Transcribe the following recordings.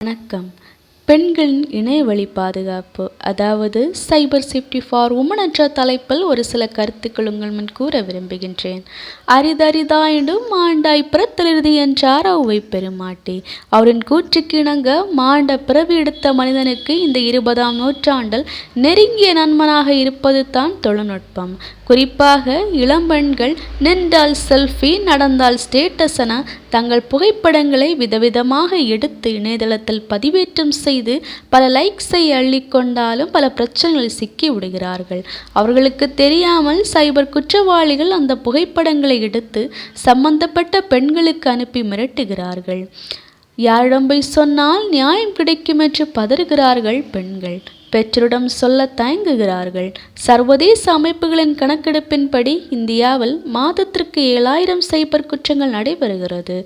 வணக்கம். பெண்களின் இணையவழி பாதுகாப்பு, அதாவது சைபர் சேஃப்டி ஃபார் உமன் என்ற தலைப்பில் ஒரு சில கருத்துக்கள் உங்கள் முன் கூற விரும்புகின்றேன். அரிதரிதாயினும் மாண்டாய் பிறத்தலிறுதி என்றார் ஔவை பெருமாட்டி. அவரின் கூற்றுக்கு இணங்க மாண்ட பிறவி எடுத்த மனிதனுக்கு இந்த 20ஆம் நூற்றாண்டில் நெருங்கிய நண்பனாக இருப்பது தான் தொழில்நுட்பம். குறிப்பாக இளம்பெண்கள் நின்றால் செல்ஃபி, நடந்தால் ஸ்டேட்டஸ் என தங்கள் புகைப்படங்களை விதவிதமாக எடுத்து இணையதளத்தில் பதிவேற்றம் செய்து பல லைக்ஸை அள்ளிக்கொண்டாலும் பல பிரச்சனைகளில் சிக்கி விடுகிறார்கள். அவர்களுக்கு தெரியாமல் சைபர் குற்றவாளிகள் அந்த புகைப்படங்களை எடுத்து சம்பந்தப்பட்ட பெண்களுக்கு அனுப்பி மிரட்டுகிறார்கள். யாரிடம் போய் சொன்னால் நியாயம் கிடைக்கும் என்று பதறுகிறார்கள் பெண்கள். பெற்றோரிடம் சொல்ல தயங்குகிறார்கள். சர்வதேச அமைப்புகளின் கணக்கெடுப்பின்படி இந்தியாவில் மாதத்திற்கு 7000 சைபர் குற்றங்கள் நடைபெறுகிறது.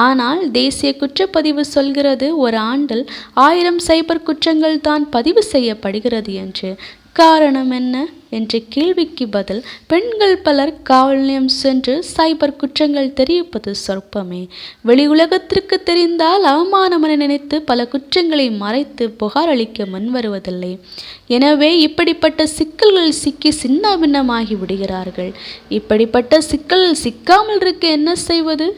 ஆனால் தேசிய குற்றப்பதிவு சொல்கிறது ஒரு ஆண்டில் 1000 சைபர் குற்றங்கள் தான் பதிவு செய்யப்படுகிறது என்று. காரணம் என்ன என்ற கேள்விக்கு பதில், பெண்கள் பலர் காவல் நிலையம் சென்று சைபர் குற்றங்கள் தெரிவிப்பது சொற்பமே. வெளி உலகத்திற்கு தெரிந்தால் அவமானம் என நினைத்து பல குற்றங்களை மறைத்து புகார் அளிக்க முன்வருவதில்லை. எனவே இப்படிப்பட்ட சிக்கல்களில் சிக்கி சின்ன பின்னமாகி விடுகிறார்கள். இப்படிப்பட்ட சிக்கலில் சிக்காமல் இருக்க என்ன செய்வது?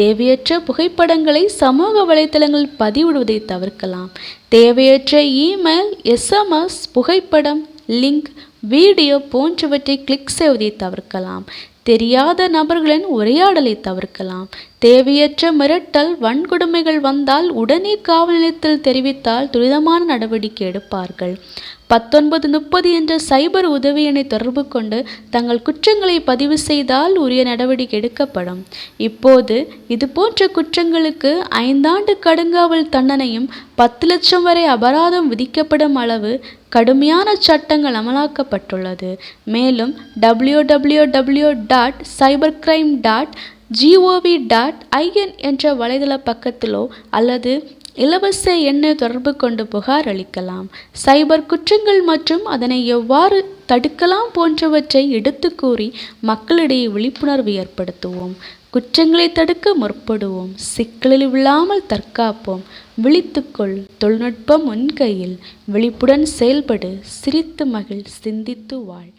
தேவையற்ற புகைப்படங்களை சமூக வலைத்தளங்களில் பதிவிடுவதை தவிர்க்கலாம். தேவையற்ற இமெயில், SMS, புகைப்படம், லிங்க், வீடியோ போன்றவற்றை கிளிக் செய்வதை தவிர்க்கலாம். தெரியாத நபர்களின் உரையாடலை தவிர்க்கலாம். தேவையற்ற மிரட்டல், வன்கொடுமைகள் வந்தால் உடனே காவல் நிலையத்தில் தெரிவித்தால் துரிதமான நடவடிக்கை எடுப்பார்கள். 1930 என்ற சைபர் உதவி எண்ணை தொடர்பு கொண்டு தங்கள் குற்றங்களை பதிவு செய்தால் உரிய நடவடிக்கை எடுக்கப்படும். இப்போது இதுபோன்ற குற்றங்களுக்கு 5 ஆண்டு கடுங்காவல் தண்டனையும் 10 லட்சம் வரை அபராதம் விதிக்கப்படும் அளவு கடுமையான சட்டங்கள் அமலாக்கப்பட்டுள்ளது. மேலும் www.cybercrime.gov.in என்ற வலைதள பக்கத்திலோ அல்லது இலவச எண்ணை தொடர்பு கொண்டு புகார் அளிக்கலாம். சைபர் குற்றங்கள் மற்றும் அதனை எவ்வாறு தடுக்கலாம் போன்றவற்றை எடுத்து கூறி மக்களிடையே விழிப்புணர்வு ஏற்படுத்துவோம். குற்றங்களை தடுக்க முற்படுவோம். சிக்கலில் விழாமல் தற்காப்போம். விழித்துக்கொள், தொழில்நுட்பம் உன் கையில். விழிப்புடன் செயல்படு. சிரித்து மகிழ், சிந்தித்து வாழ்.